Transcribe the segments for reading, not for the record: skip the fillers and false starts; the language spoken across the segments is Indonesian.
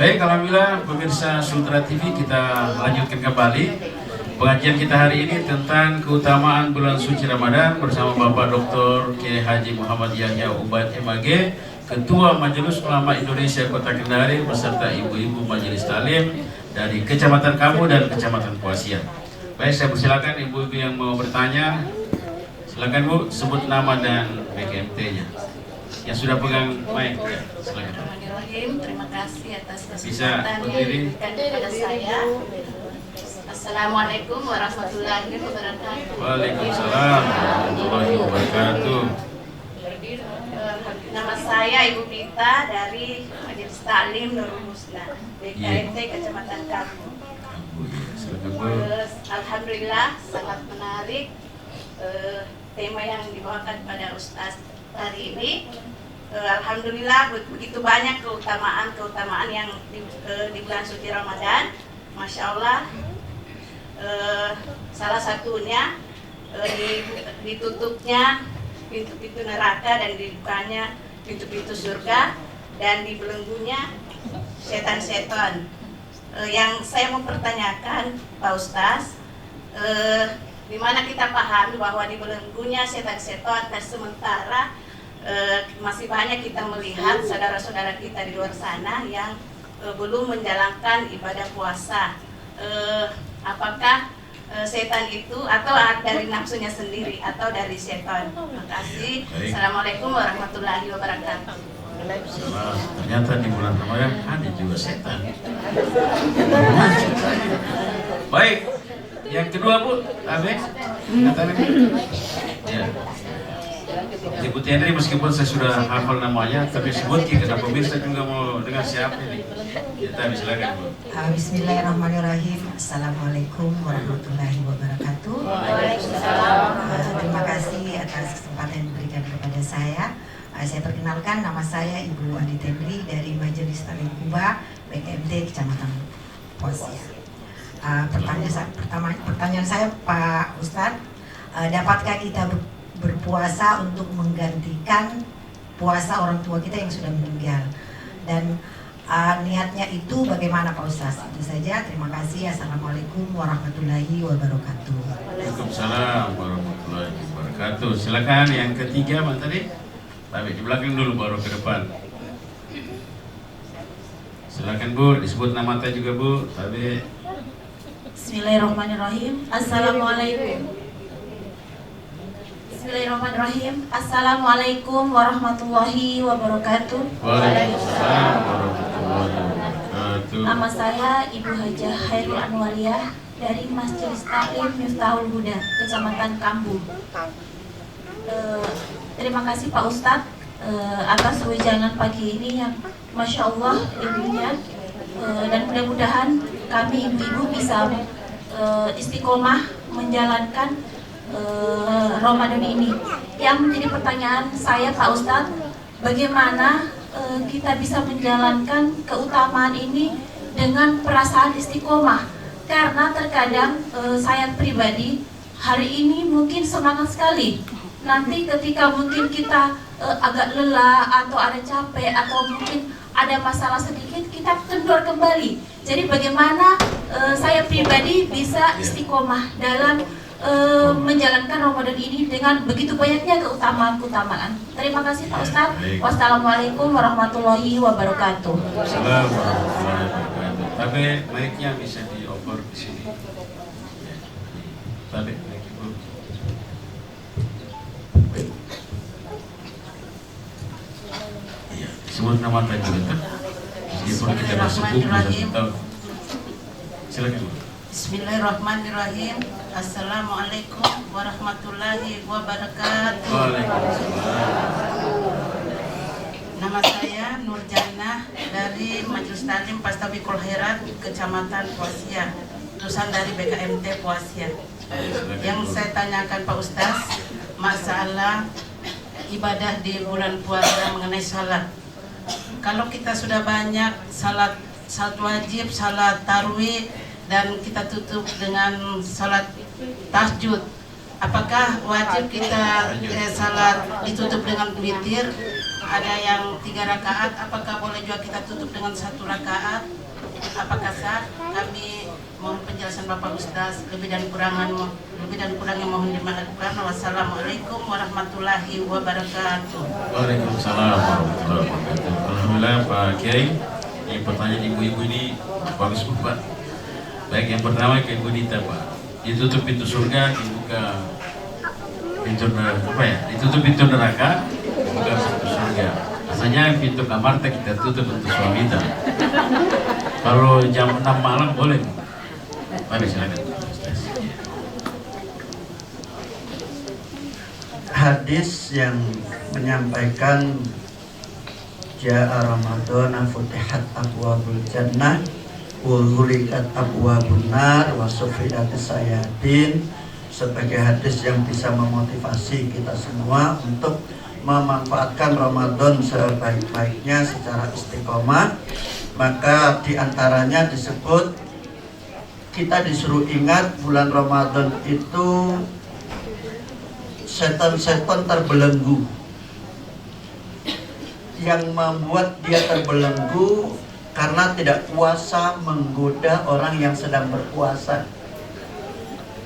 Baik, alhamdulillah pemirsa Sultra TV, kita lanjutkan kembali pengajian kita hari ini tentang keutamaan bulan suci Ramadan bersama Bapak Dr. Kiai Haji Muhammad Yahya Ubaid MAG, Ketua Majelis Ulama Indonesia Kota Kendari beserta ibu-ibu Majelis Talim dari Kecamatan Kambu dan Kecamatan Puasian. Baik, saya persilakan ibu-ibu yang mau bertanya. Silakan Bu, sebut nama dan BKMT-nya. Yang sudah pegang mic, ya, silakan. Terima kasih atas Bisa kesempatan yang berdiri. diberikan kepada saya. Assalamualaikum warahmatullahi wabarakatuh. Waalaikumsalam warahmatullahi wabarakatuh. Nama saya Ibu Pita dari Majelis Talim Nurul Husna, BKMT Kecamatan Kambu. Silakan Bu. Alhamdulillah sangat menarik tema yang dibawakan pada Ustaz hari ini. Alhamdulillah begitu banyak keutamaan yang di bulan suci Ramadan. Masya Allah, salah satunya ditutupnya pintu-pintu neraka dan dibukanya pintu-pintu surga dan dibelenggunya setan-setan. Yang saya mau pertanyakan Pak Ustaz, di mana kita pahami bahwa dibelenggunya setan-setan dan sementara masih banyak kita melihat saudara-saudara kita di luar sana yang belum menjalankan ibadah puasa. Apakah setan itu atau dari nafsunya sendiri atau dari setan? Terima kasih. Assalamualaikum warahmatullahi wabarakatuh. Ternyata di bulan Ramadan ada juga setan. Baik, yang kedua Bu, Abe, katakan. Ya. Ibu Tendri, meskipun saya sudah hafal namanya, tapi sebut karena pemirsa juga mau dengar siapa ini. Kita silakan Bu. Bismillahirrahmanirrahim. Assalamualaikum warahmatullahi wabarakatuh. Terima kasih atas kesempatan yang diberikan kepada saya. Saya perkenalkan, nama saya Ibu Adi Tendri dari Majelis Talim Kuba, BKMT Kecamatan Puasian. Pertanyaan saya Pak Ustadz, dapatkah kita berpuasa untuk menggantikan puasa orang tua kita yang sudah meninggal? Dan niatnya itu bagaimana Pak Ustadz? Itu saja, terima kasih. Assalamualaikum warahmatullahi wabarakatuh. Waalaikumsalam warahmatullahi wabarakatuh. Silakan yang ketiga, Bang tadi. Tapi di belakang dulu baru ke depan. Silakan Bu, disebut nama tadi juga Bu. Tapi Bismillahirrahmanirrahim. Assalamualaikum. Bismillahirrahmanirrahim. Assalamualaikum warahmatullahi wabarakatuh. Waalaikumsalam warahmatullahi wabarakatuh. Nama saya Ibu Hajah Hairul Anwariyah dari Majelis Talim Miftahul Huda, Kecamatan Kambu. Terima kasih Pak Ustadz atas wejangan pagi ini yang Masya Allah ilmunya, dan mudah-mudahan kami ibu-ibu bisa istiqomah menjalankan Ramadan ini. Yang menjadi pertanyaan saya Pak Ustadz, bagaimana kita bisa menjalankan keutamaan ini dengan perasaan istiqomah? Karena terkadang saya pribadi hari ini mungkin semangat sekali, nanti ketika mungkin kita agak lelah atau ada capek atau mungkin ada masalah sedikit, kita kendor kembali. Jadi bagaimana saya pribadi bisa istiqomah dalam menjalankan Ramadan ini dengan begitu banyaknya keutamaan-keutamaan. Terima kasih Pak Ustadz. Wassalamualaikum warahmatullahi wabarakatuh. Waalaikumsalam warahmatullahi wabarakatuh. Tapi mic-nya bisa dioper di sini. Tapi mic Bu. Iya, sebut nama tadi kan. Meskipun kita bersebut tahu. Silakan Bu. Bismillahirrahmanirrahim. Assalamualaikum warahmatullahi wabarakatuh. Waalaikumsalam. Nama saya Nurjannah dari Majelis Talim Pastabikul Khairat Kecamatan Puasian, utusan dari BKMT Puasian. Yang saya tanyakan Pak Ustaz, masalah ibadah di bulan puasa mengenai salat. Kalau kita sudah banyak salat wajib, salat tarawih, dan kita tutup dengan salat tahajud, apakah wajib kita salat ditutup dengan witir ada yang 3 rakaat, apakah boleh juga kita tutup dengan 1 rakaat? Apakah sah? Kami mohon penjelasan Bapak Ustaz, lebih dan kurangnya mohon dimaafkan. Wassalamualaikum warahmatullahi wabarakatuh. Waalaikumsalam warahmatullahi wabarakatuh. Alhamdulillah Pak Kiai, ini pertanyaan ibu-ibu ini bagus Pak. Baik, yang pertama ke Ibu Dita Pak, ditutup pintu surga, dibuka pintu apa ya? Ditutup pintu neraka, dibuka pintu surga. Rasanya pintu kamar kita tutup untuk suami kita. Kalau jam 6 malam boleh. Mari silakan. Hadis yang menyampaikan Ja'a Ramadan futihat abwabul jannah wa ghuliqat abwabun nar wa sufidatis sayatin, sebagai hadis yang bisa memotivasi kita semua untuk memanfaatkan Ramadan sebaik-baiknya secara istiqomah. Maka diantaranya disebut kita disuruh ingat bulan Ramadan itu setan-setan terbelenggu. Yang membuat dia terbelenggu karena tidak puasa menggoda orang yang sedang berpuasa.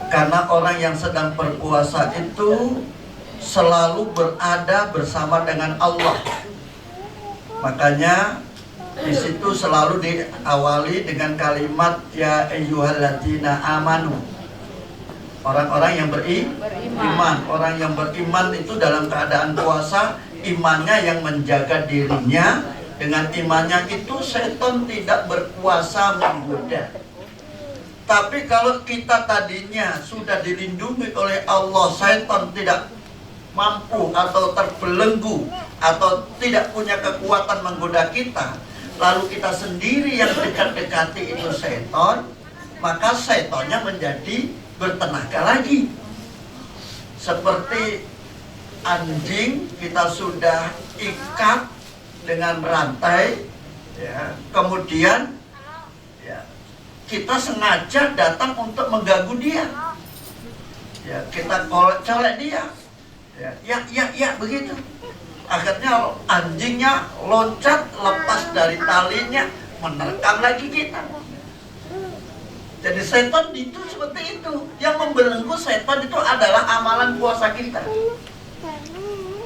Karena orang yang sedang berpuasa itu selalu berada bersama dengan Allah. Makanya di situ selalu diawali dengan kalimat ya ayyuhalladzina amanu. Orang-orang yang beriman. Orang yang beriman itu dalam keadaan puasa, imannya yang menjaga dirinya. Dengan imannya itu setan tidak berkuasa menggoda. Tapi kalau kita tadinya sudah dilindungi oleh Allah, setan tidak mampu atau terbelenggu atau tidak punya kekuatan menggoda kita, lalu kita sendiri yang dekat-dekati itu setan, maka setannya menjadi bertenaga lagi. Seperti anjing kita sudah ikat dengan rantai, ya, kemudian ya, kita sengaja datang untuk mengganggu dia, ya, kita colek dia, ya begitu. Akhirnya anjingnya loncat lepas dari talinya, menerkam lagi kita. Jadi setan itu seperti itu. Yang membelenggu setan itu adalah amalan puasa kita.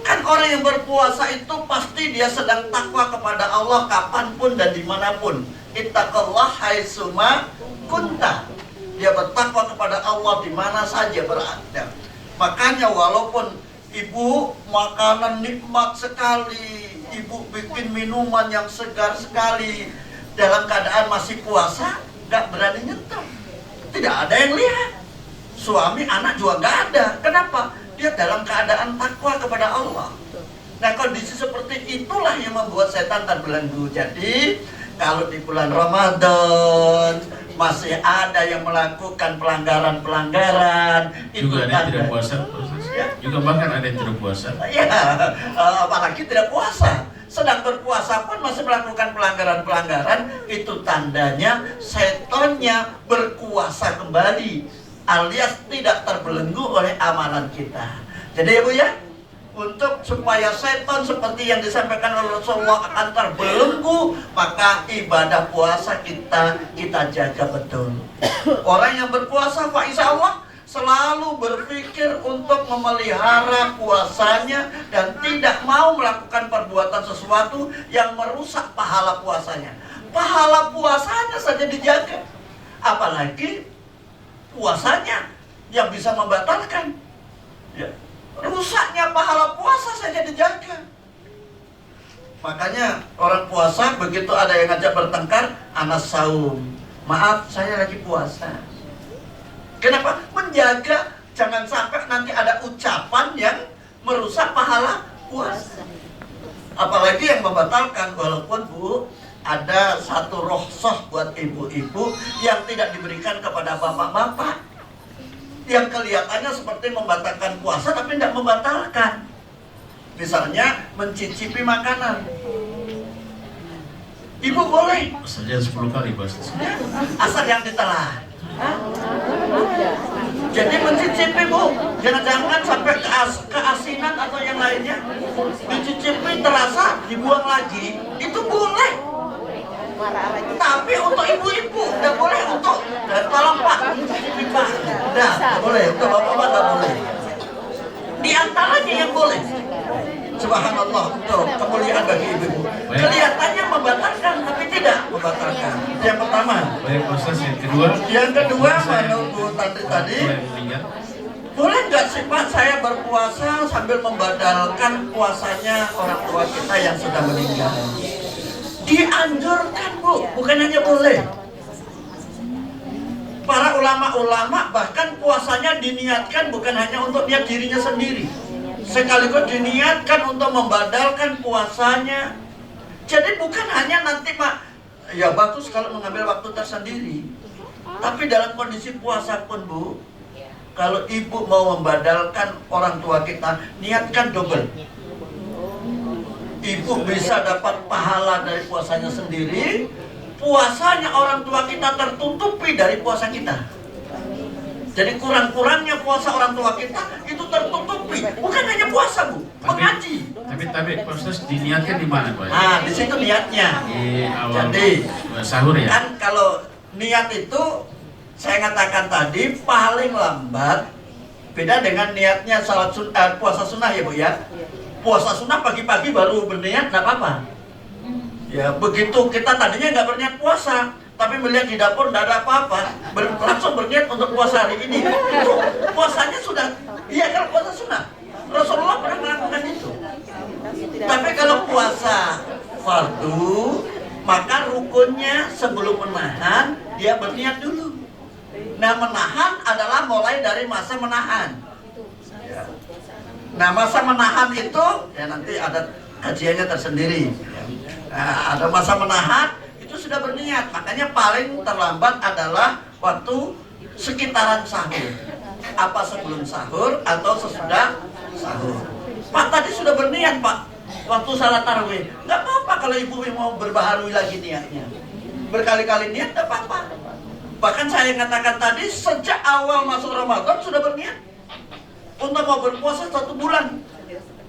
Kan orang yang berpuasa itu pasti dia sedang takwa kepada Allah kapanpun dan dimanapun. Ittaqallah haitsuma kunta. Dia bertakwa kepada Allah di mana saja berada. Makanya walaupun ibu makanan nikmat sekali, ibu bikin minuman yang segar sekali, dalam keadaan masih puasa, nggak berani nyentuh. Tidak ada yang lihat. Suami, anak juga nggak ada. Kenapa? Dia dalam keadaan takwa kepada Allah. Nah, kondisi seperti itulah yang membuat setan terbelenggu. Jadi kalau di bulan Ramadan masih ada yang melakukan pelanggaran-pelanggaran, juga ada yang tidak puasa, ya? Juga bahkan ada yang tidak puasa. Ya, apalagi tidak puasa. Sedang berpuasa pun masih melakukan pelanggaran-pelanggaran, itu tandanya setannya berkuasa kembali, alias tidak terbelenggu oleh amalan kita. Jadi ya Bu ya, untuk supaya setan seperti yang disampaikan oleh Rasulullah akan terbelenggu, maka ibadah puasa kita jaga betul. Orang yang berpuasa, Pak, insya Allah selalu berpikir untuk memelihara puasanya dan tidak mau melakukan perbuatan sesuatu yang merusak pahala puasanya. Pahala puasanya saja dijaga, apalagi puasanya yang bisa membatalkan, ya, rusaknya pahala puasa saja dijaga. Makanya orang puasa begitu ada yang ngajak bertengkar, anas saum, maaf saya lagi puasa. Kenapa? Menjaga jangan sampai nanti ada ucapan yang merusak pahala puasa. Apalagi yang membatalkan. Walaupun Bu, ada satu rukhsah buat ibu-ibu yang tidak diberikan kepada bapak-bapak, yang kelihatannya seperti membatalkan puasa tapi tidak membatalkan. Misalnya mencicipi makanan. Ibu boleh Saja 10 kali Bos. asal yang ditelan. Jadi mencicipi Bu, jangan-jangan sampai keasinan atau yang lainnya. Dicicipi terasa dibuang lagi, itu boleh. Tapi untuk ibu-ibu nggak boleh, untuk tolong Pak, cicipi Pak, nggak boleh, untuk bapak-bapak nggak boleh. Di antaranya yang boleh, subhanallah, untuk kemuliaan bagi ibu-ibu. Kelihatannya membatalkan, tapi tidak membatalkan. Yang pertama. Baik, Ustaz, yang kedua. Yang kedua, menunggu tadi. Boleh nggak sih Pak saya berpuasa sambil membadalkan puasanya orang tua kita yang sudah meninggal? Dianjurkan Bu, bukan hanya boleh. Para ulama-ulama bahkan puasanya diniatkan bukan hanya untuk niat dirinya sendiri, sekaligus diniatkan untuk membadalkan puasanya. Jadi bukan hanya nanti Pak, ya bagus kalau mengambil waktu tersendiri, tapi dalam kondisi puasa pun Bu, kalau ibu mau membadalkan orang tua kita, niatkan double. Ibu bisa dapat pahala dari puasanya sendiri, puasanya orang tua kita tertutupi dari puasa kita. Jadi kurang-kurangnya puasa orang tua kita itu tertutupi, bukan hanya puasa Bu, mengaji. Tapi proses diniatkan di mana Pak? Nah, di situ niatnya. Di awal Jadi sahur ya. kan kalau niat itu saya katakan tadi paling lambat, beda dengan niatnya puasa sunnah ya Bu ya. Puasa sunnah pagi-pagi baru berniat nggak apa-apa. Ya begitu kita tadinya nggak berniat puasa, tapi melihat di dapur nggak ada apa-apa, langsung berniat untuk puasa hari ini. Itu puasanya sudah, iya kan puasa sunnah. Rasulullah pernah melakukan itu. Tapi kalau puasa fardu, maka rukunnya sebelum menahan dia berniat dulu. Nah menahan adalah mulai dari masa menahan. Ya. Nah masa menahan itu ya nanti ada kajiannya tersendiri. Nah, ada masa menahan itu sudah berniat, makanya paling terlambat adalah waktu sekitaran sahur. Apa sebelum sahur atau sesudah sahur. Pak tadi sudah berniat Pak waktu salat tarawih. Nggak apa-apa kalau ibu mau berbaharui lagi niatnya. Berkali-kali niat nggak apa-apa. Bahkan saya katakan tadi sejak awal masuk Ramadan sudah berniat untuk mau berpuasa 1 bulan.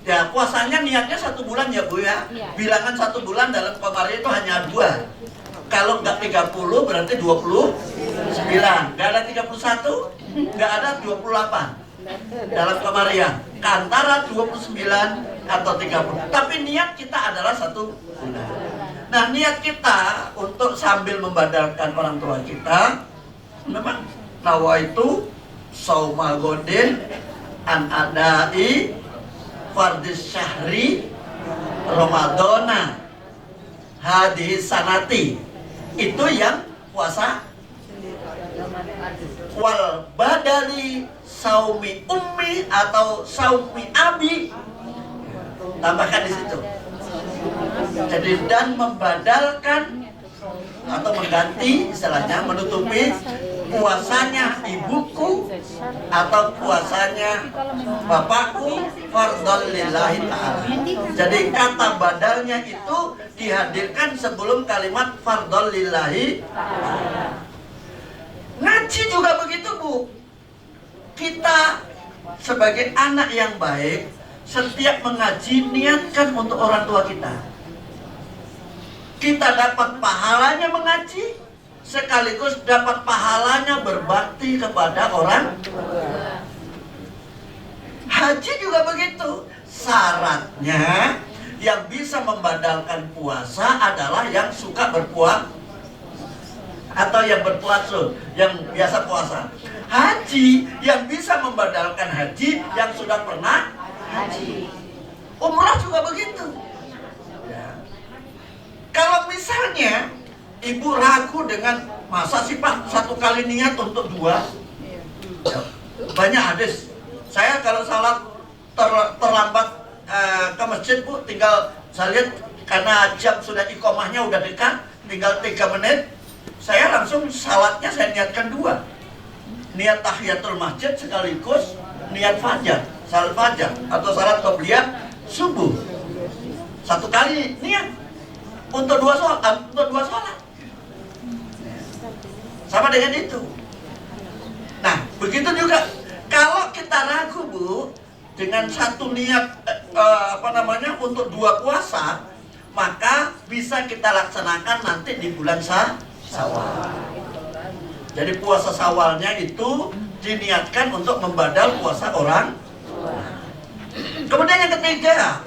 Ya puasanya niatnya 1 bulan ya Bu ya. Bilangan 1 bulan dalam Qamariyah itu hanya 2. Kalau nggak 30 berarti 29. Nggak ada 31, nggak ada 28 dalam Qamariyah. Antara 29 atau 30. Tapi niat kita adalah 1 bulan. Nah niat kita untuk sambil membadalkan orang tua kita, memang nawaitu saumal godin an adai fardis syahri Ramadana hadis sanati. Itu yang puasa. Wal badali saumi ummi atau saumi abi, tambahkan di situ. Jadi dan membadalkan atau mengganti, istilahnya menutupi puasanya ibuku atau puasanya bapakku fardhon lillahi ta'ala. Jadi kata badalnya itu dihadirkan sebelum kalimat fardhon lillahi ta'ala. Ngaji juga begitu Bu. Kita sebagai anak yang baik, setiap mengaji niatkan untuk orang tua kita. Kita dapat pahalanya mengaji, sekaligus dapat pahalanya berbakti kepada orang tua. Haji juga begitu. Syaratnya yang bisa membadalkan puasa adalah yang suka berpuasa atau yang berpuasa, yang biasa puasa. Haji yang bisa membadalkan haji yang sudah pernah haji. Umrah juga begitu. Kalau misalnya ibu ragu dengan masa sih Pak 1 kali niat untuk 2, banyak hadis. Saya kalau salat terlambat ke masjid Bu, tinggal saya lihat karena jam sudah iqomahnya udah dekat, tinggal 3 menit, saya langsung salatnya saya niatkan 2. Niat tahiyatul masjid sekaligus niat fajar, salat fajar atau salat qobliyah subuh. 1 kali niat. Untuk 2 sholat, sama dengan itu. Nah, Begitu juga kalau kita ragu, Bu, dengan satu niat untuk 2 puasa, maka bisa kita laksanakan nanti di bulan Syawal. Jadi puasa Syawalnya itu diniatkan untuk membadal puasa orang. Kemudian yang ketiga,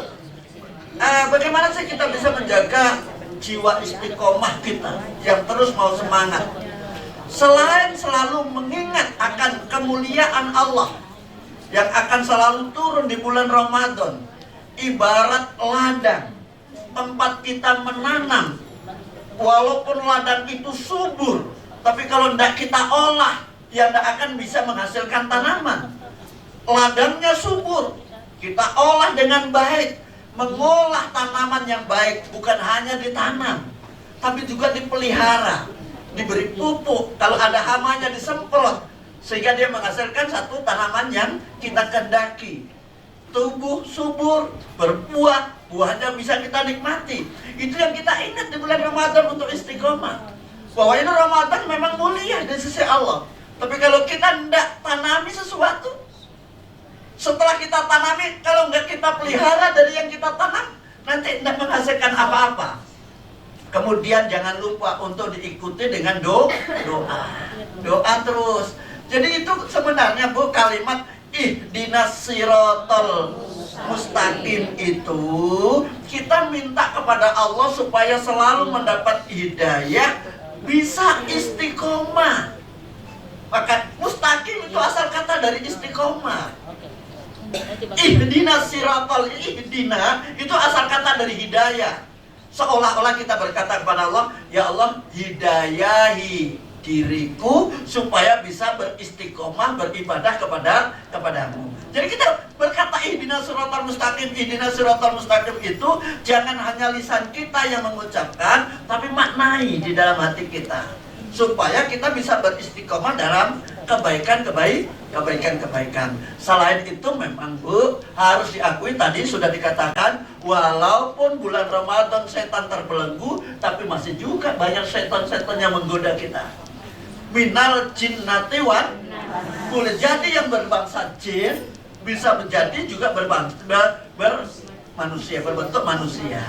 bagaimana sih kita bisa menjaga jiwa istiqomah kita yang terus mau semangat? Selain selalu mengingat akan kemuliaan Allah yang akan selalu turun di bulan Ramadan, ibarat ladang tempat kita menanam. Walaupun ladang itu subur, tapi kalau tidak kita olah, ya tidak akan bisa menghasilkan tanaman. Ladangnya subur, kita olah dengan baik, mengolah tanaman yang baik, bukan hanya ditanam, tapi juga dipelihara, diberi pupuk, kalau ada hamanya disemprot, sehingga dia menghasilkan satu tanaman yang kita kehendaki. Tumbuh subur, berbuah, buahnya bisa kita nikmati. Itu yang kita ingat di bulan Ramadan untuk istiqomah. Bahwa ini Ramadan memang mulia di sisi Allah. Tapi kalau kita tidak tanami sesuatu, setelah kita tanami, kalau nggak kita pelihara dari yang kita tanam, nanti tidak menghasilkan apa-apa. Kemudian jangan lupa untuk diikuti dengan doa. Doa terus. Jadi itu sebenarnya, Bu, kalimat ihdinas siratal mustaqim itu kita minta kepada Allah supaya selalu mendapat hidayah, bisa istiqomah. Maka mustaqim itu asal kata dari istiqomah. Ihdinas siratal, ihdina itu asal kata dari hidayah. Seolah-olah kita berkata kepada Allah, ya Allah, hidayahi diriku supaya bisa beristiqomah beribadah kepadamu. Jadi kita berkata ihdinas siratal mustaqim, ihdinas siratal mustaqim itu jangan hanya lisan kita yang mengucapkan, tapi maknai di dalam hati kita supaya kita bisa beristiqomah dalam kebaikan. Selain itu memang, Bu, harus diakui tadi sudah dikatakan, walaupun bulan Ramadan setan terbelenggu, tapi masih juga banyak setan-setan yang menggoda kita. Minal jinnati wan, boleh jadi yang berbangsa jin, bisa menjadi juga berbentuk manusia.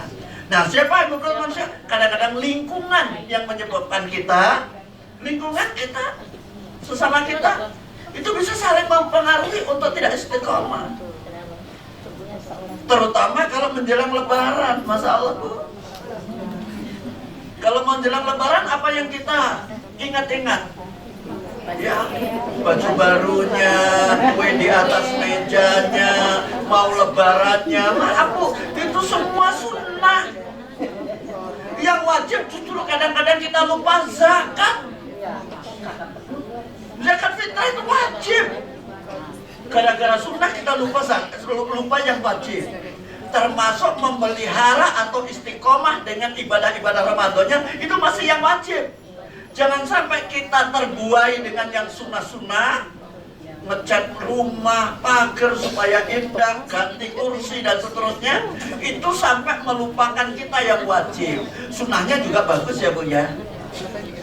Nah, siapa yang berbentuk manusia? Kadang-kadang lingkungan yang menyebabkan kita, lingkungan kita, sesama kita, itu bisa saling mempengaruhi untuk tidak istiqomah. Terutama kalau menjelang Lebaran, Masya Allah, Bu. Kalau menjelang Lebaran, apa yang kita ingat-ingat? Ya, baju barunya, kue di atas mejanya, mau lebarannya. Maaf, Bu, itu semua sunnah. Yang wajib justru kadang-kadang kita lupa zakat. Zakat fitrah itu wajib. Gara-gara sunnah kita lupa zakat, lupa yang wajib. Termasuk memelihara atau istiqomah dengan ibadah-ibadah Ramadannya, itu masih yang wajib. Jangan sampai kita terbuai dengan yang sunnah-sunnah, ngecat rumah, pagar supaya indah, ganti kursi dan seterusnya, itu sampai melupakan kita yang wajib. Sunnahnya juga bagus ya, Bu, ya.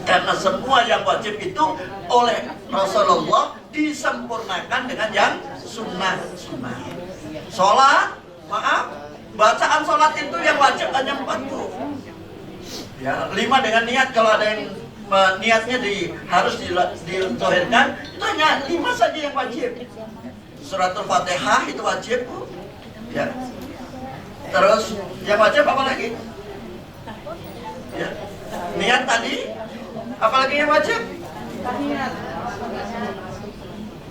Karena semua yang wajib itu oleh Rasulullah disempurnakan dengan yang sunnah-sunnah. Sholat, maaf, bacaan sholat itu yang wajib hanya 40. Ya, 5 dengan niat, kalau ada yang niatnya harus ditohirkan, itu hanya 5 saja yang wajib. Suratul Fatihah itu wajib, Bu. Ya. Terus yang wajib apa lagi? Ya. Niat tadi, apa lagi yang wajib?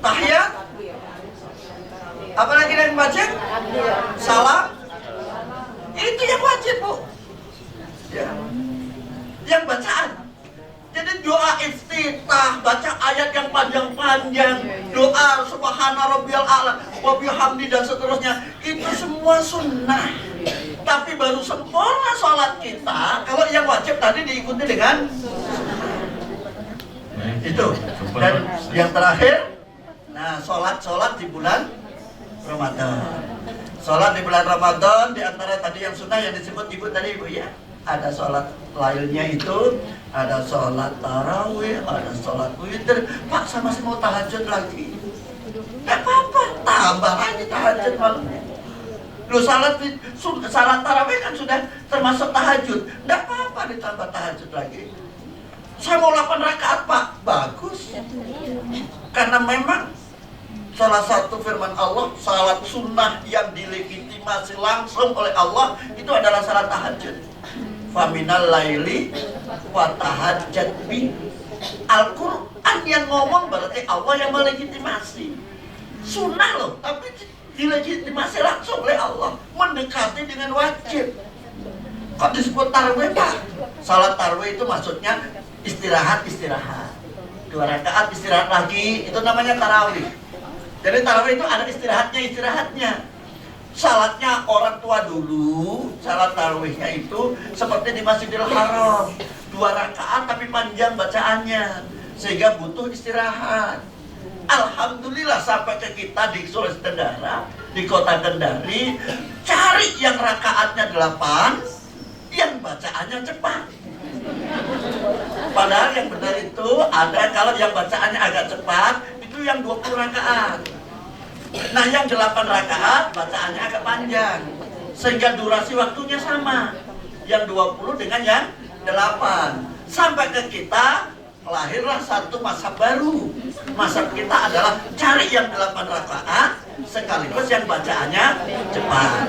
Tahiyat. Apa lagi yang wajib? Salam. Itu yang wajib, Bu. Ya. Yang bacaan. Jadi doa iftitah, baca ayat yang panjang-panjang, doa subhana rabbiyal a'la wa bihamdi dan seterusnya, itu semua sunnah. Tapi baru sempurna sholat kita kalau yang wajib tadi diikuti dengan itu. Dan yang terakhir, nah, sholat di bulan Ramadan. Sholat di bulan Ramadan, di antara tadi yang sunnah yang disebut Ibu tadi, Ibu, ya, ada sholat lailnya itu ada sholat tarawih, ada sholat witir. Pak, saya masih mau tahajud lagi. Gak apa-apa, tambah lagi tahajud malamnya. Lu salat tarawih kan sudah termasuk tahajud. Gak apa-apa ditambah tahajud lagi. Saya mau 8 rakaat, Pak. Bagus. Karena memang salah satu firman Allah, salat sunnah yang dilegitimasi langsung oleh Allah itu adalah salat tahajud. Faminal laili wa tahajjat bi. Al-Quran yang ngomong berarti Allah yang melegitimasi. Sunnah loh, tapi dilegitimasi langsung oleh Allah, mendekati dengan wajib. Kok disebut tarawih, Pak? Salat tarawih itu maksudnya istirahat. 2 rakaat istirahat lagi, itu namanya tarawih. Jadi tarawih itu ada istirahatnya. Salatnya orang tua dulu, salat tarawihnya itu seperti di Masjidil Haram, 2 rakaat tapi panjang bacaannya, sehingga butuh istirahat. Alhamdulillah sampai ke kita di Sulawesi Tenggara, di kota Kendari, cari yang rakaatnya 8, yang bacaannya cepat. Padahal yang benar itu ada, kalau yang bacaannya agak cepat itu yang 20 rakaat. Nah yang 8 rakaat bacaannya agak panjang, sehingga durasi waktunya sama, yang 20 dengan yang 8. Sampai ke kita lahirlah satu mazhab baru. Mazhab kita adalah cari yang 8 rakaat sekaligus yang bacaannya cepat.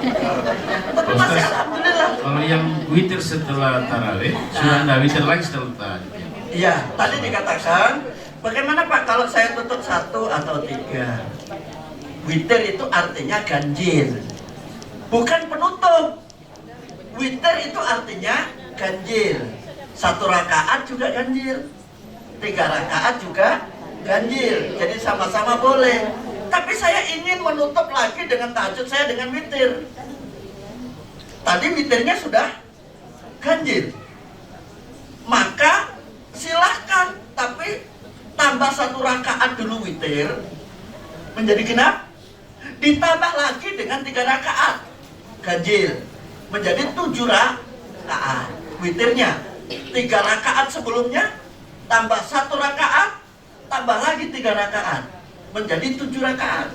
Tapi masih alhamdulillah. Kalau yang witir setelah tarawih, sudah ada witir lagi setelah tahajud. Iya, tadi dikatakan bagaimana Pak kalau saya tutup 1 atau 3? Witir itu artinya ganjil, bukan penutup. Witir itu artinya ganjil. 1 rakaat juga ganjil, 3 rakaat juga ganjil. Jadi sama-sama boleh. Tapi saya ingin menutup lagi dengan tahajud saya dengan witir. Tadi witirnya sudah ganjil, maka silahkan, tapi tambah 1 rakaat dulu witir menjadi genap, ditambah lagi dengan 3 rakaat ganjil menjadi 7 rakaat. Witirnya 3 rakaat sebelumnya tambah 1 rakaat tambah lagi 3 rakaat menjadi 7 rakaat.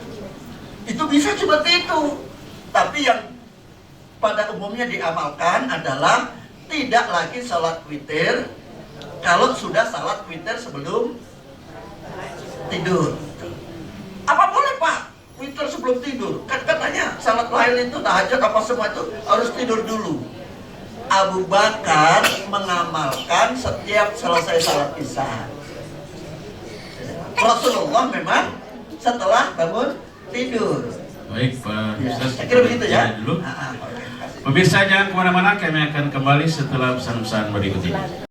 Itu bisa seperti itu. Tapi yang pada umumnya diamalkan adalah tidak lagi salat witir kalau sudah salat witir sebelum tidur. Apa boleh Pak witir sebelum tidur? Kan katanya salat lain itu tahajud apa semua itu harus tidur dulu. Abu Bakar mengamalkan setiap selesai salat isya. Rasulullah memang setelah bangun tidur. Baik Pak Ustaz, saya kira begitu ya. Dulu. Pemirsa jangan kemana-mana, kami akan kembali setelah pesan-pesan berikut ini.